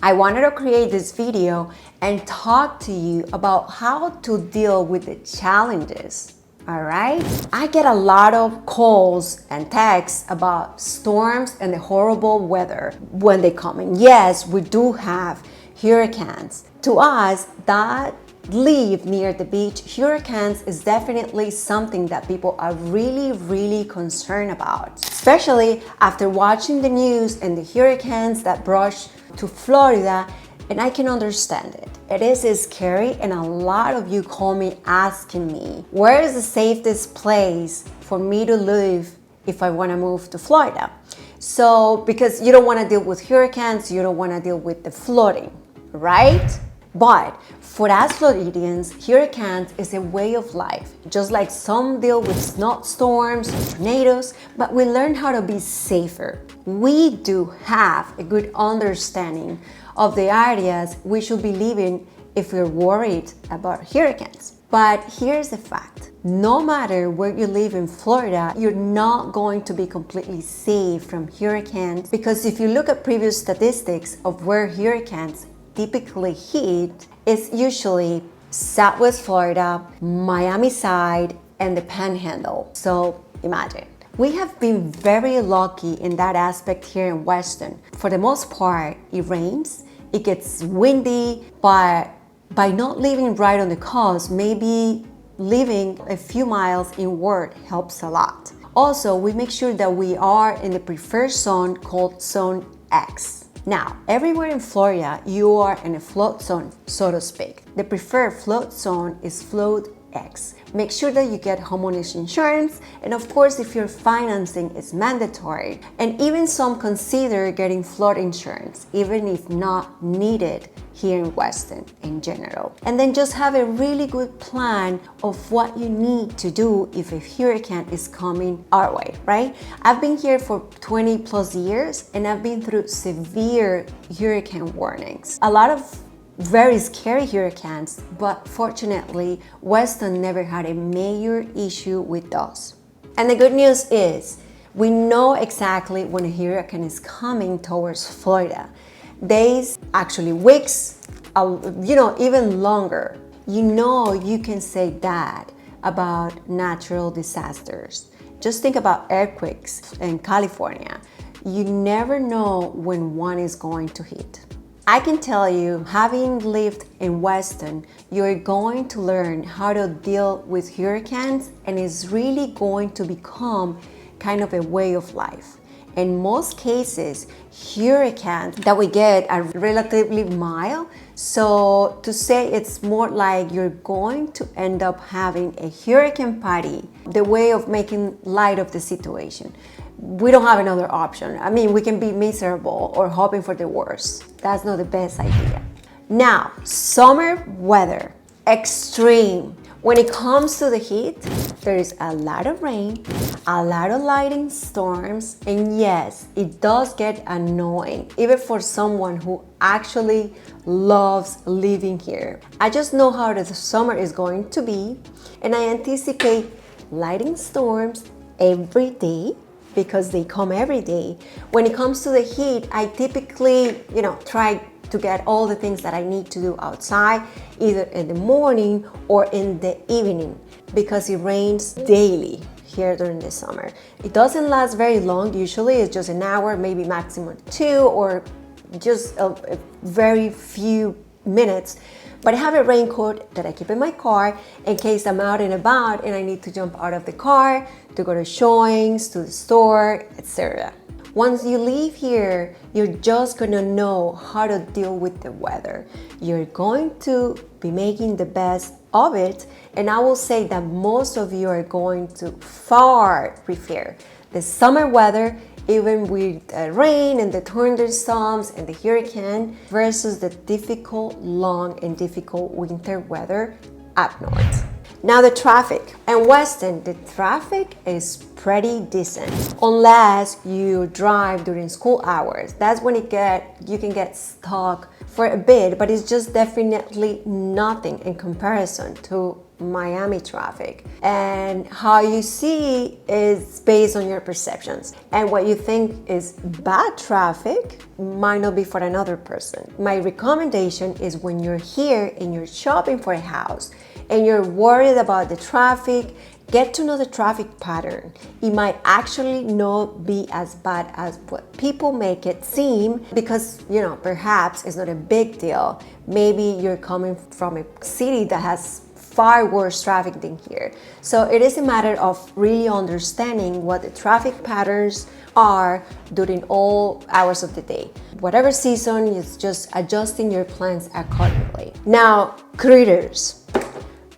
I wanted to create this video and talk to you about how to deal with the challenges. All right? I get a lot of calls and texts about storms and the horrible weather when they come in. Yes, we do have hurricanes. To us, that live near the beach, hurricanes is definitely something that people are really concerned about, especially after watching the news and the hurricanes that brushed to Florida. And I can understand it. It is scary, and a lot of you call me asking me, where is the safest place for me to live if I want to move to Florida? So, because you don't want to deal with hurricanes, you don't want to deal with the flooding, right? But for us Floridians, hurricanes is a way of life. Just like some deal with snowstorms, tornadoes, but we learn how to be safer. We do have a good understanding of the areas we should be living if we're worried about hurricanes. But here's the fact. No matter where you live in Florida, you're not going to be completely safe from hurricanes, because if you look at previous statistics of where hurricanes typically hit, it's usually Southwest Florida, Miami side, and the Panhandle. So imagine. We have been very lucky in that aspect here in Weston. For the most part, it rains, it gets windy, but by not living right on the coast, maybe living a few miles inward helps a lot. Also, we make sure that we are in the preferred zone called Zone X. Now, everywhere in Florida, you are in a flood zone, so to speak. The preferred flood zone is Flood X. Make sure that you get homeowners insurance, and of course, if your financing is mandatory, and even some consider getting flood insurance, even if not needed here in Weston in general. And then just have a really good plan of what you need to do if a hurricane is coming our way, right? I've been here for 20 plus years, and I've been through severe hurricane warnings. A lot of very scary hurricanes, but fortunately, Weston never had a major issue with those. And the good news is, we know exactly when a hurricane is coming towards Florida. Days, actually weeks, even longer. You can say that about natural disasters. Just think about earthquakes in California. You never know when one is going to hit. I can tell you, having lived in Weston, you're going to learn how to deal with hurricanes, and it's really going to become kind of a way of life. In most cases, hurricanes that we get are relatively mild, so to say it's more like you're going to end up having a hurricane party, the way of making light of the situation. We don't have another option. I mean, we can be miserable or hoping for the worst. That's not the best idea. Now, summer weather, extreme. When it comes to the heat, there is a lot of rain, a lot of lightning storms, and yes, it does get annoying, even for someone who actually loves living here. I just know how the summer is going to be, and I anticipate lightning storms every day, because they come every day. When it comes to the heat, I typically, try to get all the things that I need to do outside, either in the morning or in the evening, because it rains daily here during the summer. It doesn't last very long. Usually it's just an hour, maybe maximum 2, or just a very few minutes. But I have a raincoat that I keep in my car in case I'm out and about and I need to jump out of the car to go to showings, to the store, etc. Once you leave here, you're just gonna know how to deal with the weather. You're going to be making the best of it, and I will say that most of you are going to far prefer the summer weather, even with the rain and the thunderstorms and the hurricane, versus the difficult, long and difficult winter weather up north. Now the traffic. In Weston, the traffic is pretty decent, unless you drive during school hours. That's when you can get stuck for a bit, but it's just definitely nothing in comparison to Miami traffic, and how you see is based on your perceptions, and what you think is bad traffic might not be for another person. My recommendation is when you're here and you're shopping for a house and you're worried about the traffic, get to know the traffic pattern. It might actually not be as bad as what people make it seem, because, you know, perhaps it's not a big deal. Maybe you're coming from a city that has far worse traffic than here. So it is a matter of really understanding what the traffic patterns are during all hours of the day. Whatever season, is just adjusting your plans accordingly. Now, critters.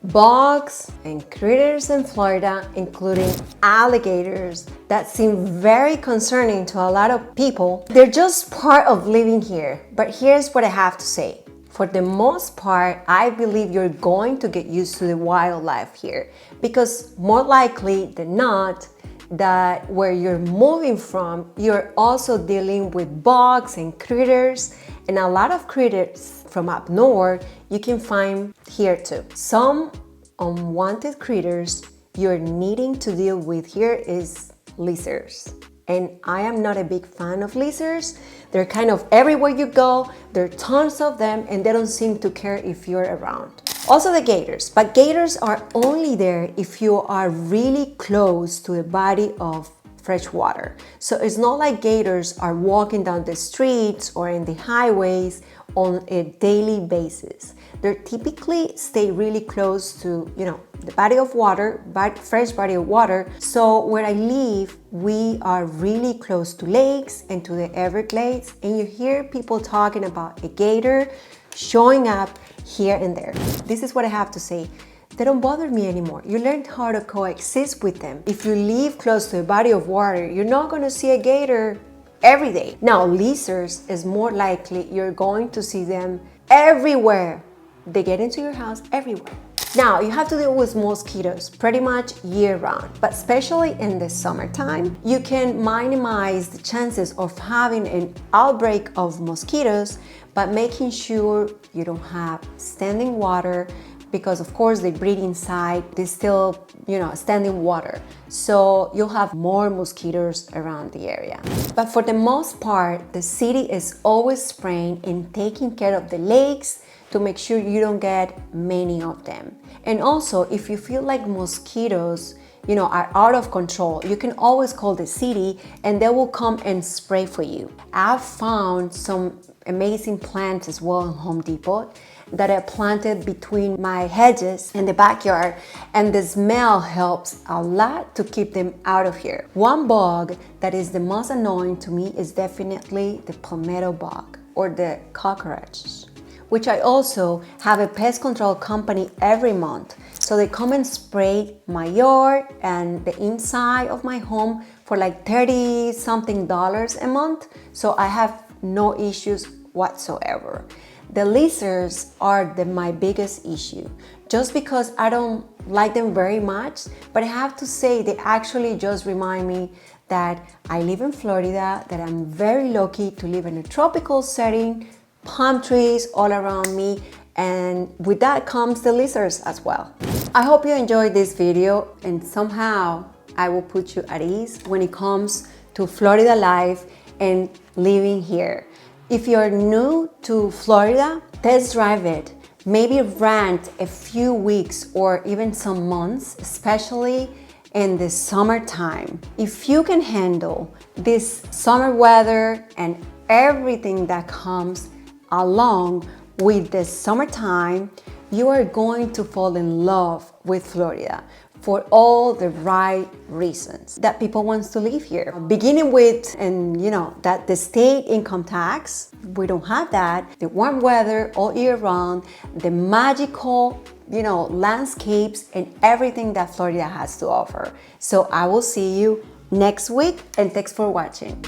Bugs and critters in Florida, including alligators, that seem very concerning to a lot of people. They're just part of living here. But here's what I have to say. For the most part, I believe you're going to get used to the wildlife here, because more likely than not, that where you're moving from, you're also dealing with bugs and critters, and a lot of critters from up north you can find here too. Some unwanted critters you're needing to deal with here is lizards. And I am not a big fan of lizards. They're kind of everywhere you go. There are tons of them, and they don't seem to care if you're around. Also the gators, but gators are only there if you are really close to the body of fresh water. So it's not like gators are walking down the streets or in the highways on a daily basis. They typically stay really close to, you know, the body of water, fresh body of water. So where I live, we are really close to lakes and to the Everglades, and you hear people talking about a gator showing up here and there. This is what I have to say. They don't bother me anymore. You learn how to coexist with them. If you live close to a body of water, you're not going to see a gator every day. Now, lizards is more likely you're going to see them everywhere. They get into your house everywhere. Now, you have to deal with mosquitoes pretty much year round, but especially in the summertime, you can minimize the chances of having an outbreak of mosquitoes by making sure you don't have standing water, because of course they breed inside, they still, you know, standing water. So you'll have more mosquitoes around the area. But for the most part, the city is always spraying and taking care of the lakes to make sure you don't get many of them. And also, if you feel like mosquitoes, you know, are out of control, you can always call the city and they will come and spray for you. I've found some amazing plants as well in Home Depot that I planted between my hedges in the backyard, and the smell helps a lot to keep them out of here. One bug that is the most annoying to me is definitely the palmetto bug or the cockroaches, which I also have a pest control company every month. So they come and spray my yard and the inside of my home for like $30-something a month. So I have no issues whatsoever. The lizards are my biggest issue, just because I don't like them very much, but I have to say they actually just remind me that I live in Florida, that I'm very lucky to live in a tropical setting, palm trees all around me, and with that comes the lizards as well. I hope you enjoyed this video, and somehow I will put you at ease when it comes to Florida life and living here. If you're new to Florida, test drive it. Maybe rent a few weeks or even some months, especially in the summertime. If you can handle this summer weather and everything that comes along with the summertime, you are going to fall in love with Florida for all the right reasons that people want to live here. Beginning with, and you know, that the state income tax, we don't have that. The warm weather all year round, the magical, you know, landscapes and everything that Florida has to offer. So I will see you next week, and thanks for watching.